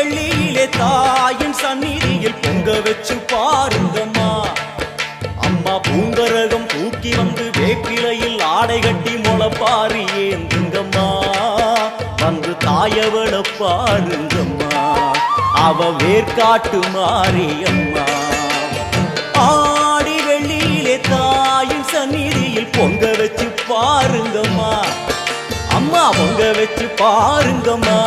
வெள்ளியிலே தாயின் சந்நிதியில் பொங்க வச்சு பாருங்கம்மா. அம்மா பூங்கரகம் தூக்கி வந்து வேப்பிலையில் ஆடை கட்டி முளப்பாரி ஏந்துங்கம்மா. வந்து தாயவள பாருங்கம்மா, அவ வேர்காட்டு மாரியம்மா. ஆடி வெள்ளியிலே தாயின் சந்நிதியில் பொங்க வச்சு பாருங்கம்மா. அம்மா பொங்க வச்சு பாருங்கம்மா.